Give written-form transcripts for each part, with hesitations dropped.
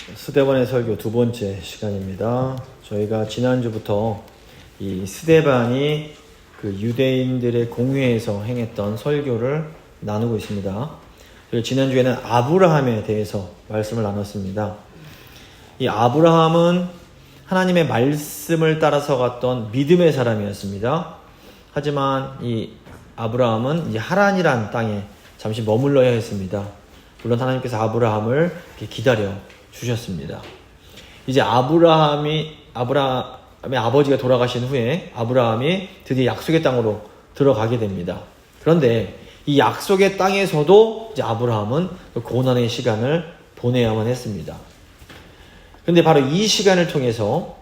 스데반의 설교 두 번째 시간입니다. 저희가 지난주부터 이 스데반이 그 유대인들의 공회에서 행했던 설교를 나누고 있습니다. 그리고 지난주에는 아브라함에 대해서 말씀을 나눴습니다. 이 아브라함은 하나님의 말씀을 따라서 갔던 믿음의 사람이었습니다. 하지만 이 아브라함은 이제 하란이란 땅에 잠시 머물러야 했습니다. 물론 하나님께서 아브라함을 기다려 주셨습니다. 이제 아브라함의 아버지가 돌아가신 후에 아브라함이 드디어 약속의 땅으로 들어가게 됩니다. 그런데 이 약속의 땅에서도 이제 아브라함은 고난의 시간을 보내야만 했습니다. 그런데 바로 이 시간을 통해서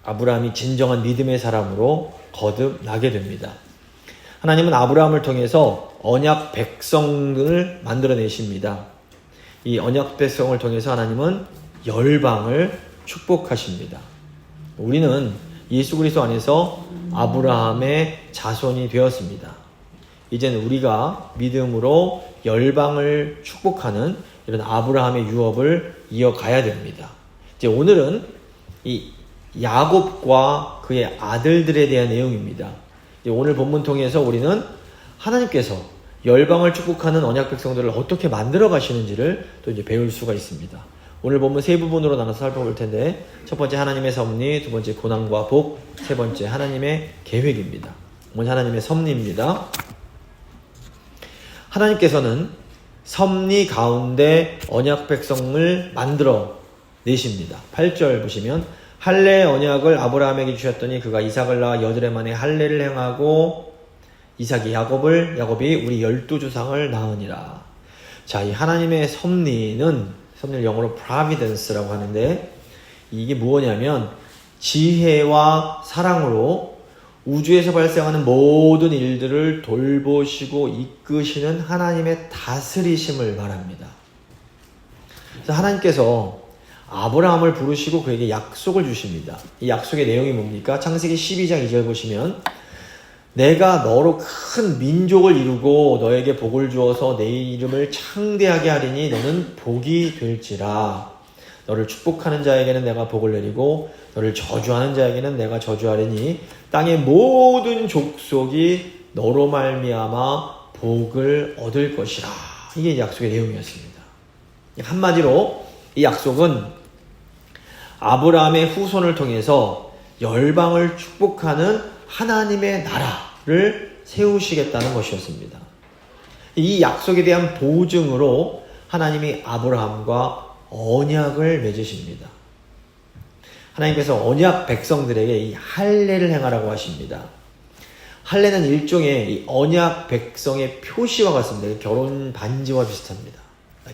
아브라함이 진정한 믿음의 사람으로 거듭나게 됩니다. 하나님은 아브라함을 통해서 언약 백성을 만들어내십니다. 이 언약 백성을 통해서 하나님은 열방을 축복하십니다. 우리는 예수 그리스도 안에서 아브라함의 자손이 되었습니다. 이제는 우리가 믿음으로 열방을 축복하는 이런 아브라함의 유업을 이어가야 됩니다. 이제 오늘은 이 야곱과 그의 아들들에 대한 내용입니다. 오늘 본문 통해서 우리는 하나님께서 열방을 축복하는 언약 백성들을 어떻게 만들어 가시는지를 또 이제 배울 수가 있습니다. 오늘 본문 세 부분으로 나눠서 살펴볼 텐데, 첫 번째 하나님의 섭리, 두 번째 고난과 복, 세 번째 하나님의 계획입니다. 먼저 하나님의 섭리입니다. 하나님께서는 섭리 가운데 언약 백성을 만들어 내십니다. 8절 보시면 할례 언약을 아브라함에게 주셨더니 그가 이삭을 낳아 여드레 만에 할례를 행하고 이삭이 야곱이 우리 12조상을 낳으니라. 자, 이 하나님의 섭리를 영어로 providence라고 하는데, 이게 무엇이냐면 지혜와 사랑으로 우주에서 발생하는 모든 일들을 돌보시고 이끄시는 하나님의 다스리심을 말합니다. 그래서 하나님께서 아브라함을 부르시고 그에게 약속을 주십니다. 이 약속의 내용이 뭡니까? 창세기 12장 2절 보시면 내가 너로 큰 민족을 이루고 너에게 복을 주어서 내 이름을 창대하게 하리니 너는 복이 될지라. 너를 축복하는 자에게는 내가 복을 내리고 너를 저주하는 자에게는 내가 저주하리니 땅의 모든 족속이 너로 말미암아 복을 얻을 것이라. 이게 약속의 내용이었습니다. 한마디로 이 약속은 아브라함의 후손을 통해서 열방을 축복하는 하나님의 나라를 세우시겠다는 것이었습니다. 이 약속에 대한 보증으로 하나님이 아브라함과 언약을 맺으십니다. 하나님께서 언약 백성들에게 이 할례를 행하라고 하십니다. 할례는 일종의 이 언약 백성의 표시와 같습니다. 결혼 반지와 비슷합니다.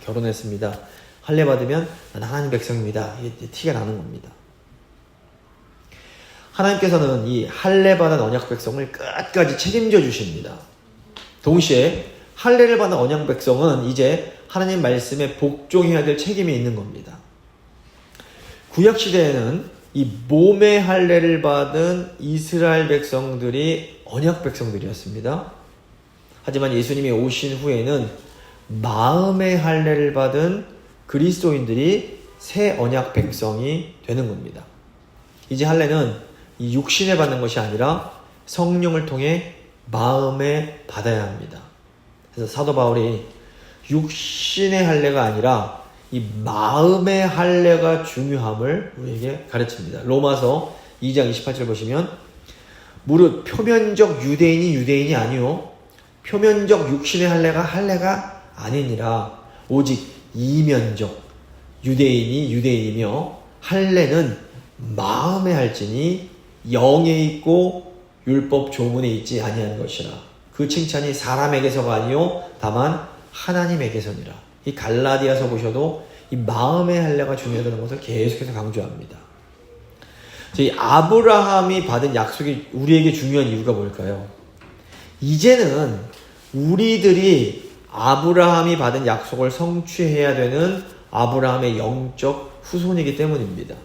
결혼했습니다. 할례 받으면 난 하나님 백성입니다. 이게 티가 나는 겁니다. 하나님께서는 이 할례 받은 언약 백성을 끝까지 책임져 주십니다. 동시에 할례를 받은 언약 백성은 이제 하나님 말씀에 복종해야 될 책임이 있는 겁니다. 구약 시대에는 이 몸의 할례를 받은 이스라엘 백성들이 언약 백성들이었습니다. 하지만 예수님이 오신 후에는 마음의 할례를 받은 그리스도인들이 새 언약 백성이 되는 겁니다. 이제 할례는 이 육신에 받는 것이 아니라 성령을 통해 마음에 받아야 합니다. 그래서 사도 바울이 육신의 할례가 아니라 이 마음의 할례가 중요함을 우리에게 가르칩니다. 로마서 2장 28절 보시면 무릇 표면적 유대인이 아니요 표면적 육신의 할례가 아니니라. 오직 이면적 유대인이며 할례는 마음에 할지니 영에 있고 율법 조문에 있지 아니한 것이라. 그 칭찬이 사람에게서가 아니요 다만 하나님에게서니라. 이 갈라디아서 보셔도 이 마음의 할례가 중요하다는 것을 계속해서 강조합니다. 이 아브라함이 받은 약속이 우리에게 중요한 이유가 뭘까요? 이제는 우리들이 아브라함이 받은 약속을 성취해야 되는 아브라함의 영적 후손이기 때문입니다.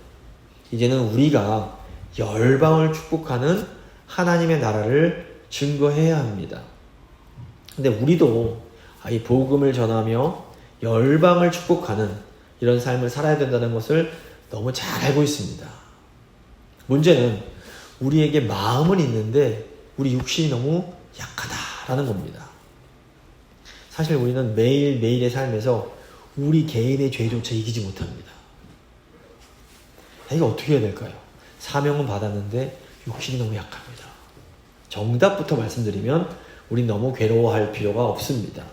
이제는 우리가 열방을 축복하는 하나님의 나라를 증거해야 합니다. 근데 우리도 이 복음을 전하며 열방을 축복하는 이런 삶을 살아야 된다는 것을 너무 잘 알고 있습니다. 문제는 우리에게 마음은 있는데 우리 육신이 너무 약하다라는 겁니다. 사실 우리는 매일매일의 삶에서 우리 개인의 죄조차 이기지 못합니다. 이거 어떻게 해야 될까요? 사명은 받았는데 육신이 너무 약합니다. 정답부터 말씀드리면 우린 너무 괴로워할 필요가 없습니다.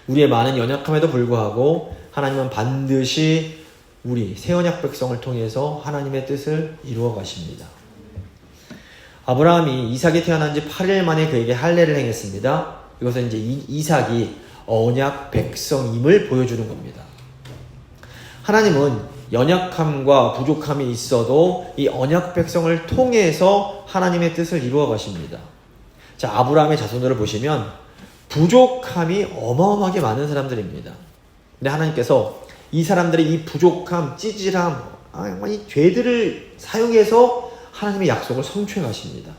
우리의 많은 연약함에도 불구하고 하나님은 반드시 우리 새언약 백성을 통해서 하나님의 뜻을 이루어 가십니다. 아브라함이 이삭이 태어난 지 8일 만에 그에게 할례를 행했습니다. 이것은 이제 이삭이 언약 백성임을 보여주는 겁니다. 하나님은 연약함과 부족함이 있어도 이 언약 백성을 통해서 하나님의 뜻을 이루어 가십니다. 자, 아브라함의 자손들을 보시면 부족함이 어마어마하게 많은 사람들입니다. 근데 하나님께서 이 사람들의 이 부족함, 찌질함, 이 죄들을 사용해서 하나님의 약속을 성취해 가십니다.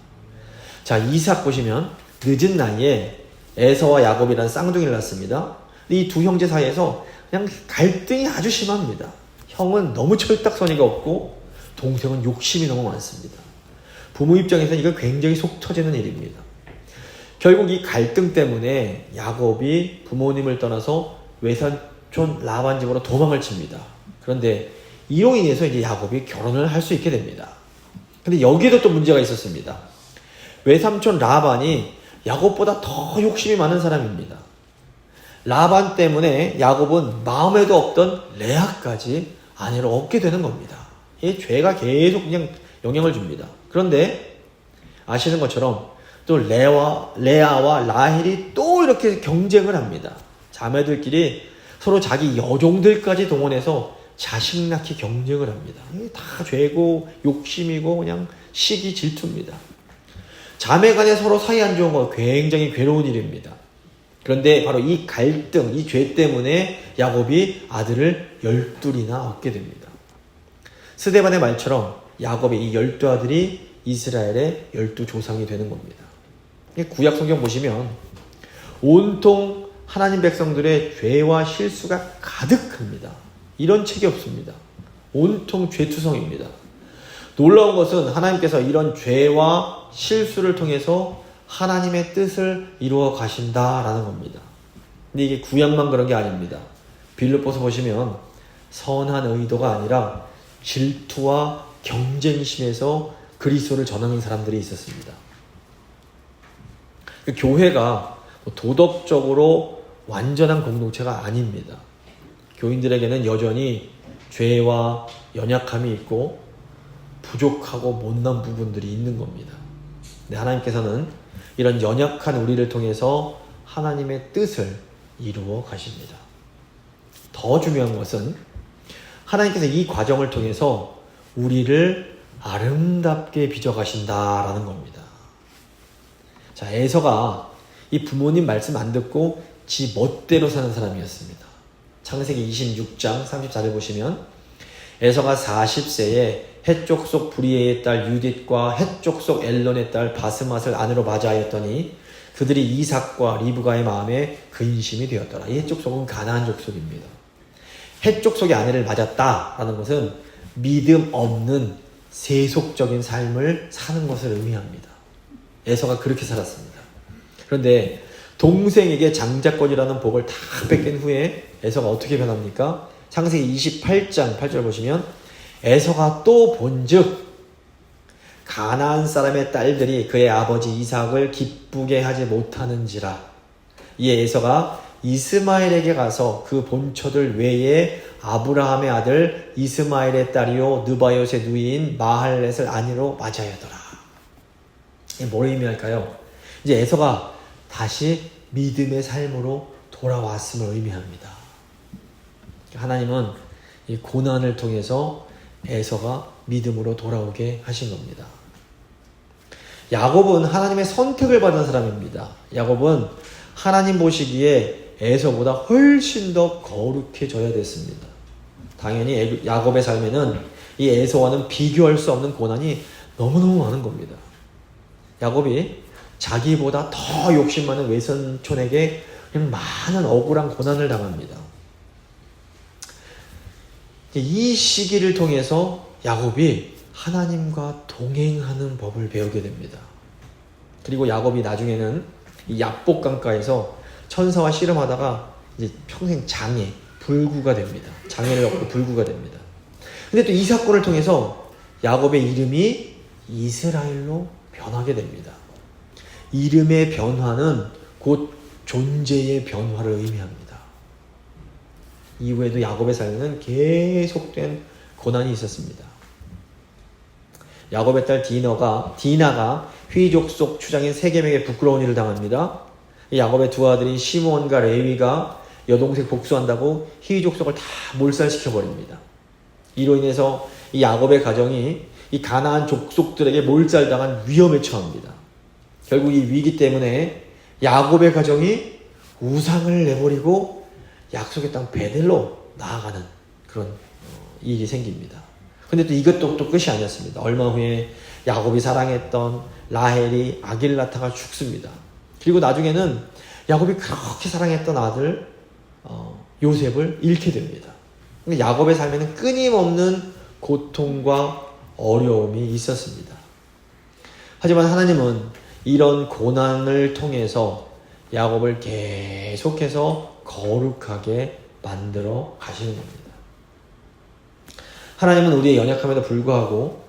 자, 이삭 보시면 늦은 나이에 에서와 야곱이라는 쌍둥이를 낳습니다. 이 두 형제 사이에서 그냥 갈등이 아주 심합니다. 형은 너무 철딱서니가 없고 동생은 욕심이 너무 많습니다. 부모 입장에서는 이거 굉장히 속 터지는 일입니다. 결국 이 갈등 때문에 야곱이 부모님을 떠나서 외삼촌 라반 집으로 도망을 칩니다. 그런데 이로 인해서 이제 야곱이 결혼을 할 수 있게 됩니다. 근데 여기에도 또 문제가 있었습니다. 외삼촌 라반이 야곱보다 더 욕심이 많은 사람입니다. 라반 때문에 야곱은 마음에도 없던 레아까지 아내를 얻게 되는 겁니다. 이 죄가 계속 그냥 영향을 줍니다. 그런데 아시는 것처럼 또 레아와 라헬이 또 이렇게 경쟁을 합니다. 자매들끼리 서로 자기 여종들까지 동원해서 자식 낳기 경쟁을 합니다. 이게 다 죄고 욕심이고 그냥 시기 질투입니다. 자매 간에 서로 사이 안 좋은 건 굉장히 괴로운 일입니다. 그런데 바로 이 갈등, 이 죄 때문에 야곱이 아들을 12이나 얻게 됩니다. 스데반의 말처럼 야곱의 이 12아들이 이스라엘의 12조상이 되는 겁니다. 구약 성경 보시면 온통 하나님 백성들의 죄와 실수가 가득합니다. 이런 책이 없습니다. 온통 죄투성입니다. 놀라운 것은 하나님께서 이런 죄와 실수를 통해서 하나님의 뜻을 이루어 가신다라는 겁니다. 근데 이게 구약만 그런 게 아닙니다. 빌립보서 보시면 선한 의도가 아니라 질투와 경쟁심에서 그리스도를 전하는 사람들이 있었습니다. 교회가 도덕적으로 완전한 공동체가 아닙니다. 교인들에게는 여전히 죄와 연약함이 있고 부족하고 못난 부분들이 있는 겁니다. 근데 하나님께서는 이런 연약한 우리를 통해서 하나님의 뜻을 이루어 가십니다. 더 중요한 것은 하나님께서 이 과정을 통해서 우리를 아름답게 빚어가신다라는 겁니다. 자, 에서가 이 부모님 말씀 안 듣고 지 멋대로 사는 사람이었습니다. 창세기 26장 34절 보시면 에서가 40세에 헷족 속 브리에의 딸 유딧과 헷족 속 엘론의 딸 바스맛을 아내로 맞이하였더니 그들이 이삭과 리브가의 마음에 근심이 되었더라. 이 헷족 속은 가나안 족속입니다. 헷족 속의 아내를 맞았다라는 것은 믿음 없는 세속적인 삶을 사는 것을 의미합니다. 에서가 그렇게 살았습니다. 그런데 동생에게 장자권이라는 복을 다 뺏긴 후에 에서가 어떻게 변합니까? 창세기 28장 8절 보시면 에서가 또 본즉 가나안 사람의 딸들이 그의 아버지 이삭을 기쁘게 하지 못하는지라. 이에 에서가 이스마엘에게 가서 그 본처들 외에 아브라함의 아들 이스마엘의 딸이요 느바요의 누이인 마할렛을 아내로 맞이하였더라. 이게 뭘 의미할까요? 이제 에서가 다시 믿음의 삶으로 돌아왔음을 의미합니다. 하나님은 이 고난을 통해서 에서가 믿음으로 돌아오게 하신 겁니다. 야곱은 하나님의 선택을 받은 사람입니다. 야곱은 하나님 보시기에 에서보다 훨씬 더 거룩해져야 됐습니다. 당연히 야곱의 삶에는 이 에서와는 비교할 수 없는 고난이 너무너무 많은 겁니다. 야곱이 자기보다 더 욕심 많은 외손촌에게 많은 억울한 고난을 당합니다. 이 시기를 통해서 야곱이 하나님과 동행하는 법을 배우게 됩니다. 그리고 야곱이 나중에는 이 약복 강가에서 천사와 씨름하다가 이제 평생 장애, 불구가 됩니다. 장애를 얻고 불구가 됩니다. 근데 또 이 사건을 통해서 야곱의 이름이 이스라엘로 변하게 됩니다. 이름의 변화는 곧 존재의 변화를 의미합니다. 이후에도 야곱의 삶에는 계속된 고난이 있었습니다. 야곱의 딸 디나가 휘족속 추장인 세겜에게 부끄러운 일을 당합니다. 야곱의 두 아들인 시몬과 레위가 여동생 복수한다고 휘족속을 다 몰살시켜버립니다. 이로 인해서 이 야곱의 가정이 이 가나안 족속들에게 몰살당한 위험에 처합니다. 결국 이 위기 때문에 야곱의 가정이 우상을 내버리고 약속의 땅 베델로 나아가는 그런 일이 생깁니다. 근데 또 이것도 또 끝이 아니었습니다. 얼마 후에 야곱이 사랑했던 라헬이 아기를 낳다가 죽습니다. 그리고 나중에는 야곱이 그렇게 사랑했던 아들 요셉을 잃게 됩니다. 야곱의 삶에는 끊임없는 고통과 어려움이 있었습니다. 하지만 하나님은 이런 고난을 통해서 야곱을 계속해서 거룩하게 만들어 가시는 겁니다. 하나님은 우리의 연약함에도 불구하고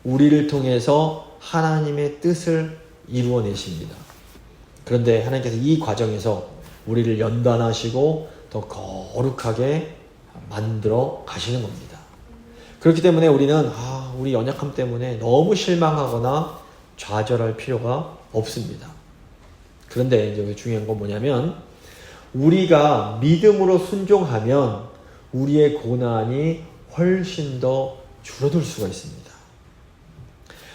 우리를 통해서 하나님의 뜻을 이루어내십니다. 그런데 하나님께서 이 과정에서 우리를 연단하시고 더 거룩하게 만들어 가시는 겁니다. 그렇기 때문에 우리는 우리 연약함 때문에 너무 실망하거나 좌절할 필요가 없습니다. 그런데 이제 중요한 건 뭐냐면 우리가 믿음으로 순종하면 우리의 고난이 훨씬 더 줄어들 수가 있습니다.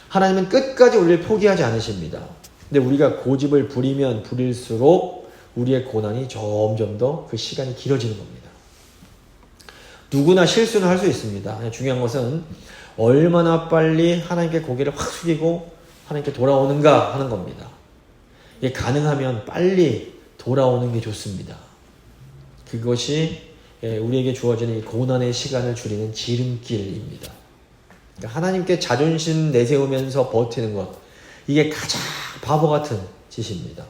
하나님은 끝까지 우리를 포기하지 않으십니다. 근데 우리가 고집을 부리면 부릴수록 우리의 고난이 점점 더 그 시간이 길어지는 겁니다. 누구나 실수는 할 수 있습니다. 중요한 것은 얼마나 빨리 하나님께 고개를 확 숙이고 하나님께 돌아오는가 하는 겁니다. 이게 가능하면 빨리 돌아오는 게 좋습니다. 그것이 우리에게 주어지는 이 고난의 시간을 줄이는 지름길입니다. 그러니까 하나님께 자존심 내세우면서 버티는 것, 이게 가장 바보 같은 짓입니다.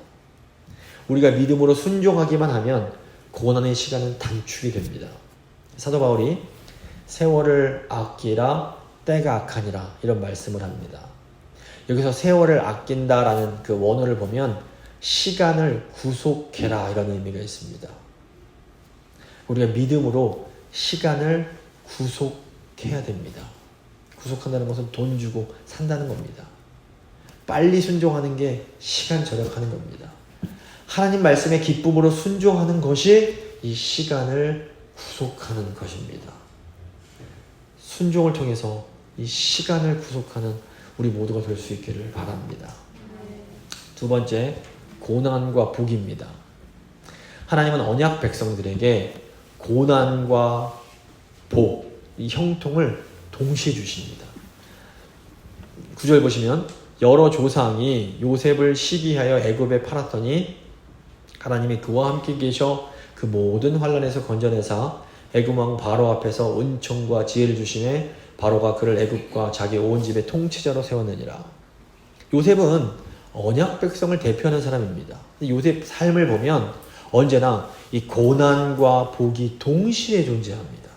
우리가 믿음으로 순종하기만 하면 고난의 시간은 단축이 됩니다. 사도 바울이 세월을 아끼라 때가 악하니라 이런 말씀을 합니다. 여기서 세월을 아낀다라는 그 원어를 보면 시간을 구속해라 이런 의미가 있습니다. 우리가 믿음으로 시간을 구속해야 됩니다. 구속한다는 것은 돈 주고 산다는 겁니다. 빨리 순종하는 게 시간 절약하는 겁니다. 하나님 말씀에 기쁨으로 순종하는 것이 이 시간을 구속하는 것입니다. 순종을 통해서 이 시간을 구속하는 우리 모두가 될 수 있기를 바랍니다. 두 번째, 고난과 복입니다. 하나님은 언약 백성들에게 고난과 복, 이 형통을 동시에 주십니다. 9절 보시면 여러 조상이 요셉을 시기하여 애굽에 팔았더니 하나님이 그와 함께 계셔 그 모든 환난에서 건져내사 애굽 왕 바로 앞에서 은총과 지혜를 주시매 바로가 그를 애굽과 자기 온 집의 통치자로 세웠느니라. 요셉은 언약 백성을 대표하는 사람입니다. 요셉 삶을 보면 언제나 이 고난과 복이 동시에 존재합니다.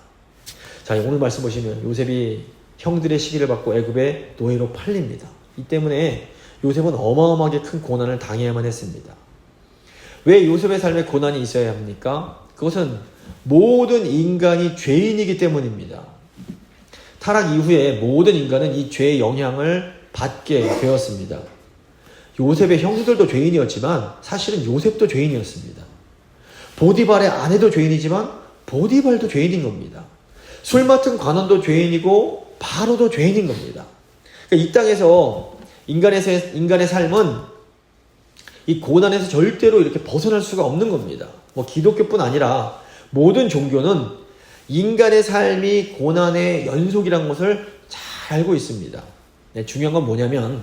자, 오늘 말씀 보시면 요셉이 형들의 시기를 받고 애굽의 노예로 팔립니다. 이 때문에 요셉은 어마어마하게 큰 고난을 당해야만 했습니다. 왜 요셉의 삶에 고난이 있어야 합니까? 그것은 모든 인간이 죄인이기 때문입니다. 타락 이후에 모든 인간은 이 죄의 영향을 받게 되었습니다. 요셉의 형들도 죄인이었지만 사실은 요셉도 죄인이었습니다. 보디발의 아내도 죄인이지만 보디발도 죄인인 겁니다. 술 맡은 관원도 죄인이고 바로도 죄인인 겁니다. 그러니까 이 땅에서 인간의 삶은 이 고난에서 절대로 이렇게 벗어날 수가 없는 겁니다. 기독교뿐 아니라 모든 종교는 인간의 삶이 고난의 연속이라는 것을 잘 알고 있습니다. 중요한 건 뭐냐면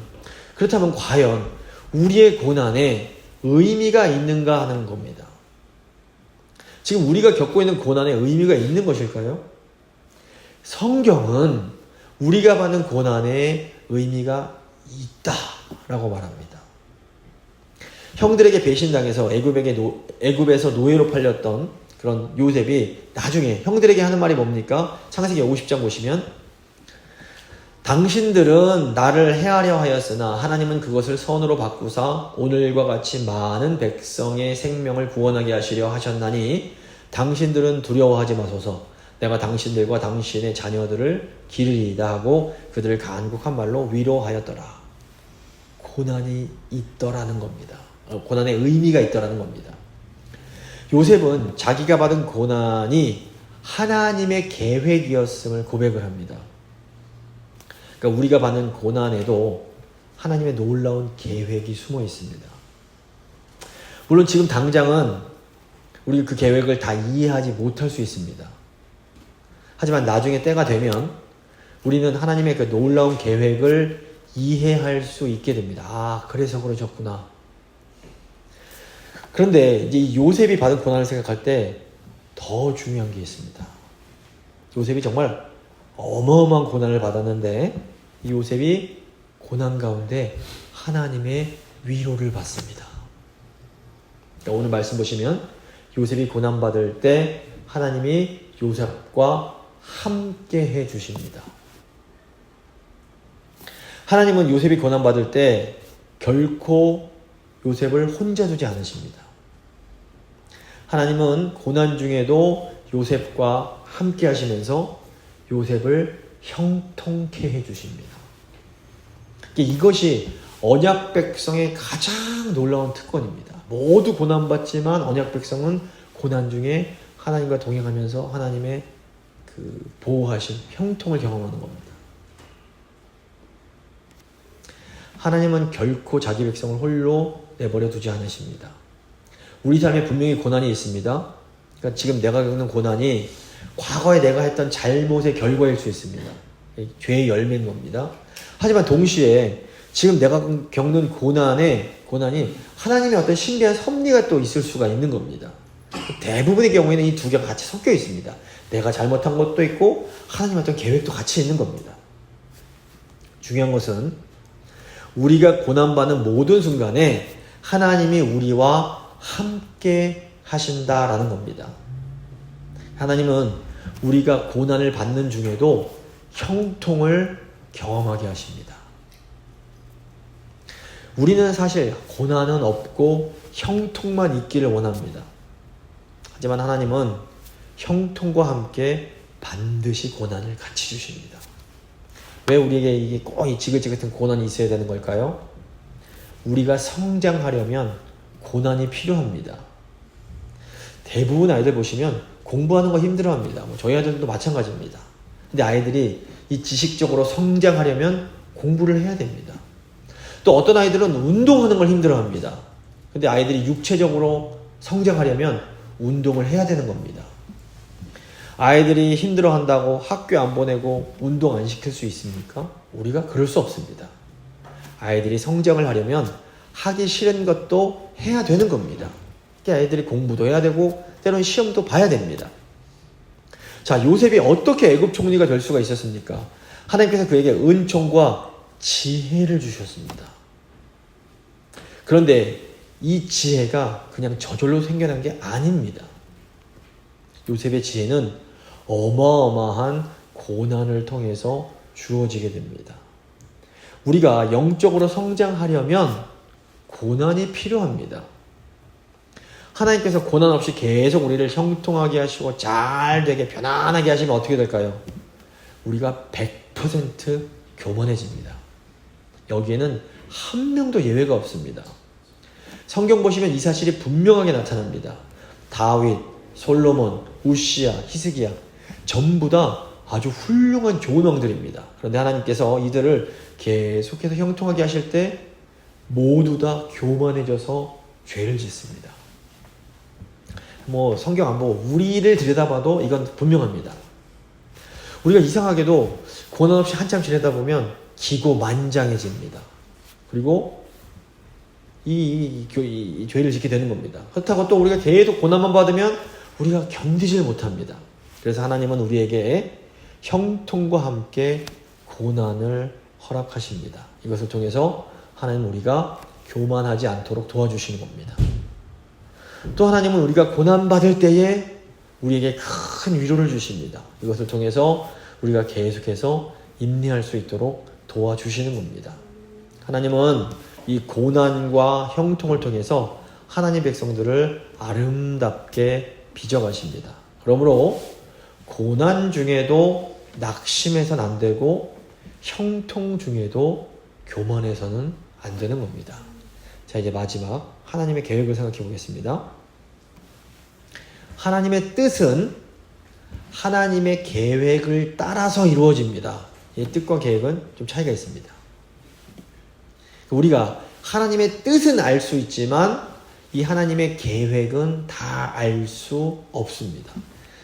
그렇다면 과연 우리의 고난에 의미가 있는가 하는 겁니다. 지금 우리가 겪고 있는 고난에 의미가 있는 것일까요? 성경은 우리가 받는 고난에 의미가 있다라고 말합니다. 형들에게 배신당해서 애굽에서 노예로 팔렸던 그런 요셉이 나중에 형들에게 하는 말이 뭡니까? 창세기 50장 보시면 당신들은 나를 해하려 하였으나 하나님은 그것을 선으로 바꾸사 오늘과 같이 많은 백성의 생명을 구원하게 하시려 하셨나니 당신들은 두려워하지 마소서. 내가 당신들과 당신의 자녀들을 기르리이다 하고 그들을 간곡한 말로 위로하였더라. 고난이 있더라는 겁니다. 고난의 의미가 있더라는 겁니다. 요셉은 자기가 받은 고난이 하나님의 계획이었음을 고백을 합니다. 그러니까 우리가 받는 고난에도 하나님의 놀라운 계획이 숨어 있습니다. 물론 지금 당장은 우리 그 계획을 다 이해하지 못할 수 있습니다. 하지만 나중에 때가 되면 우리는 하나님의 그 놀라운 계획을 이해할 수 있게 됩니다. 아, 그래서 그러셨구나. 그런데 이제 요셉이 받은 고난을 생각할 때 더 중요한 게 있습니다. 요셉이 정말 어마어마한 고난을 받았는데 이 요셉이 고난 가운데 하나님의 위로를 받습니다. 그러니까 오늘 말씀 보시면 요셉이 고난받을 때 하나님이 요셉과 함께 해 주십니다. 하나님은 요셉이 고난받을 때 결코 요셉을 혼자 두지 않으십니다. 하나님은 고난 중에도 요셉과 함께 하시면서 요셉을 형통케 해주십니다. 이것이 언약 백성의 가장 놀라운 특권입니다. 모두 고난받지만 언약 백성은 고난 중에 하나님과 동행하면서 하나님의 그 보호하심, 형통을 경험하는 겁니다. 하나님은 결코 자기 백성을 홀로 내버려 두지 않으십니다. 우리 삶에 분명히 고난이 있습니다. 그러니까 지금 내가 겪는 고난이 과거에 내가 했던 잘못의 결과일 수 있습니다. 죄의 열매인 겁니다. 하지만 동시에 지금 내가 겪는 고난이 하나님의 어떤 신비한 섭리가 또 있을 수가 있는 겁니다. 대부분의 경우에는 이 두 개가 같이 섞여 있습니다. 내가 잘못한 것도 있고 하나님의 어떤 계획도 같이 있는 겁니다. 중요한 것은 우리가 고난받는 모든 순간에 하나님이 우리와 함께 하신다라는 겁니다. 하나님은 우리가 고난을 받는 중에도 형통을 경험하게 하십니다. 우리는 사실 고난은 없고 형통만 있기를 원합니다. 하지만 하나님은 형통과 함께 반드시 고난을 같이 주십니다. 왜 우리에게 이게 꼭 이 지긋지긋한 고난이 있어야 되는 걸까요? 우리가 성장하려면 고난이 필요합니다. 대부분 아이들 보시면 공부하는 거 힘들어합니다. 저희 아이들도 마찬가지입니다. 근데 아이들이 이 지식적으로 성장하려면 공부를 해야 됩니다. 또 어떤 아이들은 운동하는 걸 힘들어합니다. 근데 아이들이 육체적으로 성장하려면 운동을 해야 되는 겁니다. 아이들이 힘들어한다고 학교 안 보내고 운동 안 시킬 수 있습니까? 우리가 그럴 수 없습니다. 아이들이 성장을 하려면 하기 싫은 것도 해야 되는 겁니다. 아이들이 공부도 해야 되고 때로는 시험도 봐야 됩니다. 자, 요셉이 어떻게 애굽 총리가 될 수가 있었습니까? 하나님께서 그에게 은총과 지혜를 주셨습니다. 그런데 이 지혜가 그냥 저절로 생겨난 게 아닙니다. 요셉의 지혜는 어마어마한 고난을 통해서 주어지게 됩니다. 우리가 영적으로 성장하려면 고난이 필요합니다. 하나님께서 고난 없이 계속 우리를 형통하게 하시고 잘 되게 편안하게 하시면 어떻게 될까요? 우리가 100% 교만해집니다. 여기에는 한 명도 예외가 없습니다. 성경 보시면 이 사실이 분명하게 나타납니다. 다윗, 솔로몬, 우시야, 히스기야 전부 다 아주 훌륭한 좋은 왕들입니다. 그런데 하나님께서 이들을 계속해서 형통하게 하실 때 모두 다 교만해져서 죄를 짓습니다. 성경 안 보고 우리를 들여다봐도 이건 분명합니다. 우리가 이상하게도 고난 없이 한참 지내다 보면 기고만장해집니다. 그리고 이 죄를 짓게 되는 겁니다. 그렇다고 또 우리가 계속 고난만 받으면 우리가 견디질 못합니다. 그래서 하나님은 우리에게 형통과 함께 고난을 허락하십니다. 이것을 통해서 하나님은 우리가 교만하지 않도록 도와주시는 겁니다. 또 하나님은 우리가 고난받을 때에 우리에게 큰 위로를 주십니다. 이것을 통해서 우리가 계속해서 인내할 수 있도록 도와주시는 겁니다. 하나님은 이 고난과 형통을 통해서 하나님 백성들을 아름답게 빚어가십니다. 그러므로 고난 중에도 낙심해서는 안 되고 형통 중에도 교만해서는 안 되는 겁니다. 자, 이제 마지막 하나님의 계획을 생각해 보겠습니다. 하나님의 뜻은 하나님의 계획을 따라서 이루어집니다. 이 뜻과 계획은 좀 차이가 있습니다. 우리가 하나님의 뜻은 알 수 있지만 이 하나님의 계획은 다 알 수 없습니다.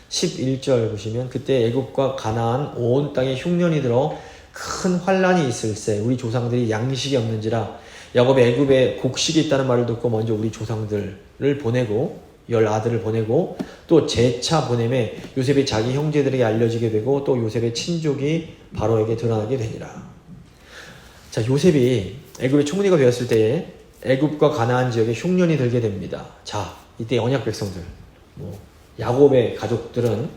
11절 보시면 그때 애굽과 가나안 온 땅에 흉년이 들어 큰 환란이 있을세 우리 조상들이 양식이 없는지라 야곱이 애굽에 곡식이 있다는 말을 듣고 먼저 우리 조상들을 보내고 10아들을 보내고 또 재차 보내매 요셉이 자기 형제들에게 알려지게 되고 또 요셉의 친족이 바로에게 드러나게 되니라. 자, 요셉이 애굽의 총리가 되었을 때에 애굽과 가나안 지역에 흉년이 들게 됩니다. 자, 이때 언약 백성들, 야곱의 가족들은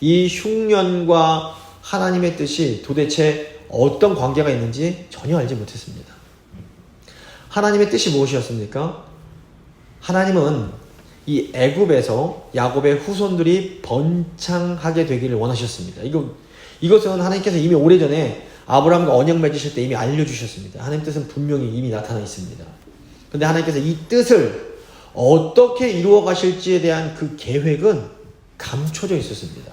이 흉년과 하나님의 뜻이 도대체 어떤 관계가 있는지 전혀 알지 못했습니다. 하나님의 뜻이 무엇이었습니까? 하나님은 이 애굽에서 야곱의 후손들이 번창하게 되기를 원하셨습니다. 이것은 하나님께서 이미 오래전에 아브라함과 언약 맺으실 때 이미 알려주셨습니다. 하나님 뜻은 분명히 이미 나타나 있습니다. 그런데 하나님께서 이 뜻을 어떻게 이루어 가실지에 대한 그 계획은 감춰져 있었습니다.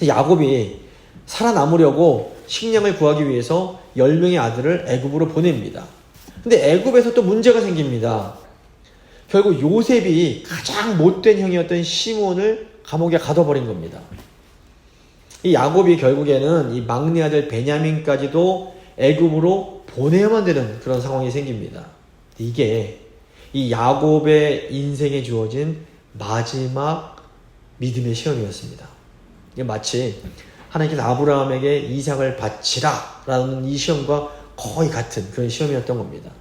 야곱이 살아남으려고 식량을 구하기 위해서 10명의 아들을 애굽으로 보냅니다. 근데 애굽에서 또 문제가 생깁니다. 결국 요셉이 가장 못된 형이었던 시몬을 감옥에 가둬버린 겁니다. 이 야곱이 결국에는 이 막내 아들 베냐민까지도 애굽으로 보내야만 되는 그런 상황이 생깁니다. 이게 이 야곱의 인생에 주어진 마지막 믿음의 시험이었습니다. 이게 마치 하나님께서 아브라함에게 이삭을 바치라 라는 이 시험과 거의 같은 그런 시험이었던 겁니다.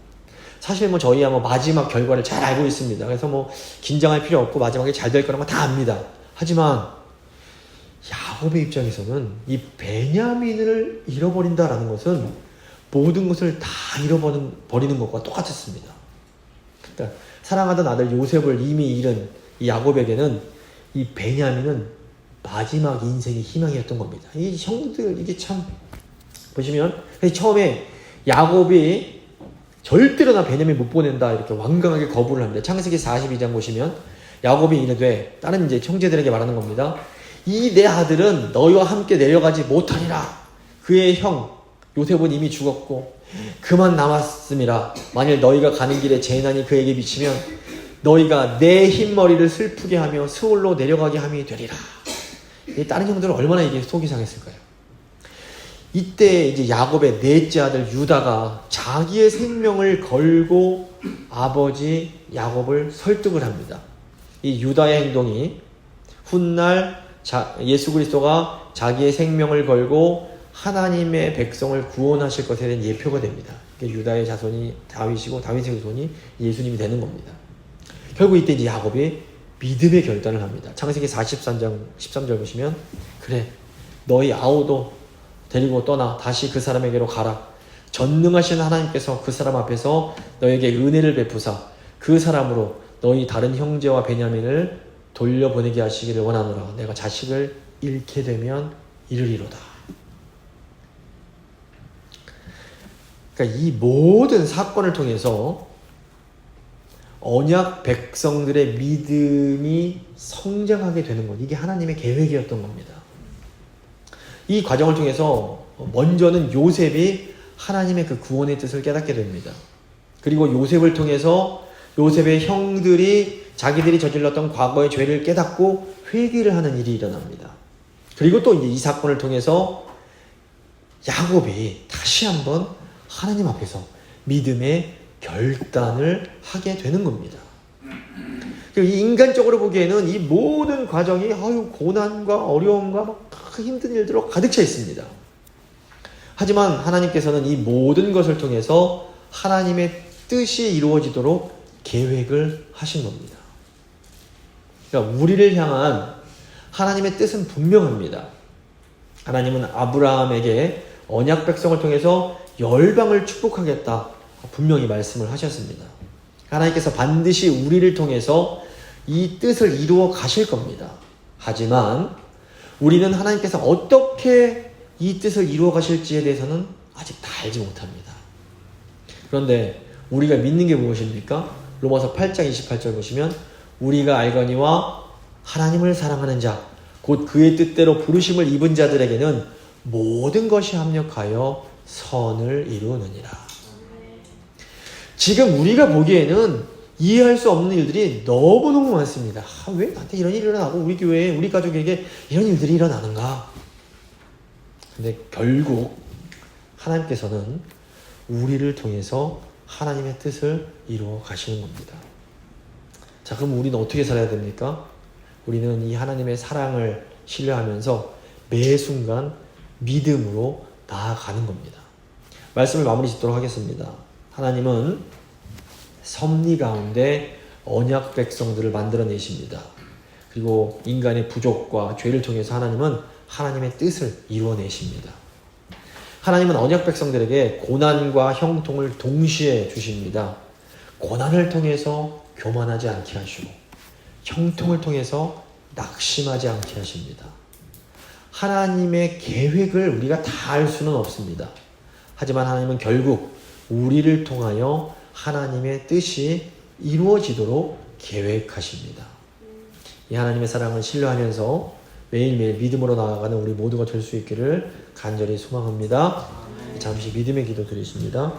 사실 저희야 마지막 결과를 잘 알고 있습니다. 그래서 긴장할 필요 없고 마지막에 잘 될 거라는 거 다 압니다. 하지만 야곱의 입장에서는 이 베냐민을 잃어버린다라는 것은 모든 것을 다 잃어버리는 것과 똑같았습니다. 그러니까 사랑하던 아들 요셉을 이미 잃은 이 야곱에게는 이 베냐민은 마지막 인생의 희망이었던 겁니다. 이 형들 이게 참 보시면 처음에 야곱이 절대로 나 베냐민 못 보낸다 이렇게 완강하게 거부를 합니다. 창세기 42장 보시면 야곱이 이르되 다른 이제 형제들에게 말하는 겁니다. 이 내 아들은 너희와 함께 내려가지 못하리라. 그의 형 요셉은 이미 죽었고 그만 남았음이라. 만일 너희가 가는 길에 재난이 그에게 미치면 너희가 내 흰머리를 슬프게 하며 스올로 내려가게 함이 되리라. 다른 형들은 얼마나 이게 속이 상했을까요? 이때 이제 야곱의 넷째 아들 유다가 자기의 생명을 걸고 아버지 야곱을 설득을 합니다. 이 유다의 행동이 훗날 예수 그리스도가 자기의 생명을 걸고 하나님의 백성을 구원하실 것에 대한 예표가 됩니다. 유다의 자손이 다윗이고 다윗의 후손이 예수님이 되는 겁니다. 결국 이때 이제 야곱이 믿음의 결단을 합니다. 창세기 43장 13절 보시면 그래 너희 아우도 데리고 떠나 다시 그 사람에게로 가라. 전능하신 하나님께서 그 사람 앞에서 너에게 은혜를 베푸사 그 사람으로 너희 다른 형제와 베냐민을 돌려보내게 하시기를 원하노라. 내가 자식을 잃게 되면 이르리로다. 그러니까 이 모든 사건을 통해서 언약 백성들의 믿음이 성장하게 되는 것, 이게 하나님의 계획이었던 겁니다. 이 과정을 통해서 먼저는 요셉이 하나님의 그 구원의 뜻을 깨닫게 됩니다. 그리고 요셉을 통해서 요셉의 형들이 자기들이 저질렀던 과거의 죄를 깨닫고 회개를 하는 일이 일어납니다. 그리고 또 이제 이 사건을 통해서 야곱이 다시 한번 하나님 앞에서 믿음의 결단을 하게 되는 겁니다. 이 인간적으로 보기에는 이 모든 과정이 고난과 어려움과 막 힘든 일들로 가득 차 있습니다. 하지만 하나님께서는 이 모든 것을 통해서 하나님의 뜻이 이루어지도록 계획을 하신 겁니다. 그러니까 우리를 향한 하나님의 뜻은 분명합니다. 하나님은 아브라함에게 언약 백성을 통해서 열방을 축복하겠다 분명히 말씀을 하셨습니다. 하나님께서 반드시 우리를 통해서 이 뜻을 이루어 가실 겁니다. 하지만 우리는 하나님께서 어떻게 이 뜻을 이루어 가실지에 대해서는 아직 다 알지 못합니다. 그런데 우리가 믿는 게 무엇입니까? 로마서 8장 28절 보시면 우리가 알거니와 하나님을 사랑하는 자 곧 그의 뜻대로 부르심을 입은 자들에게는 모든 것이 합력하여 선을 이루느니라. 지금 우리가 보기에는 이해할 수 없는 일들이 너무너무 많습니다. 왜 나한테 이런 일이 일어나고 우리 교회에 우리 가족에게 이런 일들이 일어나는가? 근데 결국 하나님께서는 우리를 통해서 하나님의 뜻을 이루어 가시는 겁니다. 자, 그럼 우리는 어떻게 살아야 됩니까? 우리는 이 하나님의 사랑을 신뢰하면서 매 순간 믿음으로 나아가는 겁니다. 말씀을 마무리 짓도록 하겠습니다. 하나님은 섭리 가운데 언약 백성들을 만들어내십니다. 그리고 인간의 부족과 죄를 통해서 하나님은 하나님의 뜻을 이루어내십니다. 하나님은 언약 백성들에게 고난과 형통을 동시에 주십니다. 고난을 통해서 교만하지 않게 하시고 형통을 통해서 낙심하지 않게 하십니다. 하나님의 계획을 우리가 다 알 수는 없습니다. 하지만 하나님은 결국 우리를 통하여 하나님의 뜻이 이루어지도록 계획하십니다. 이 하나님의 사랑을 신뢰하면서 매일매일 믿음으로 나아가는 우리 모두가 될 수 있기를 간절히 소망합니다. 잠시 믿음의 기도 드리십니다.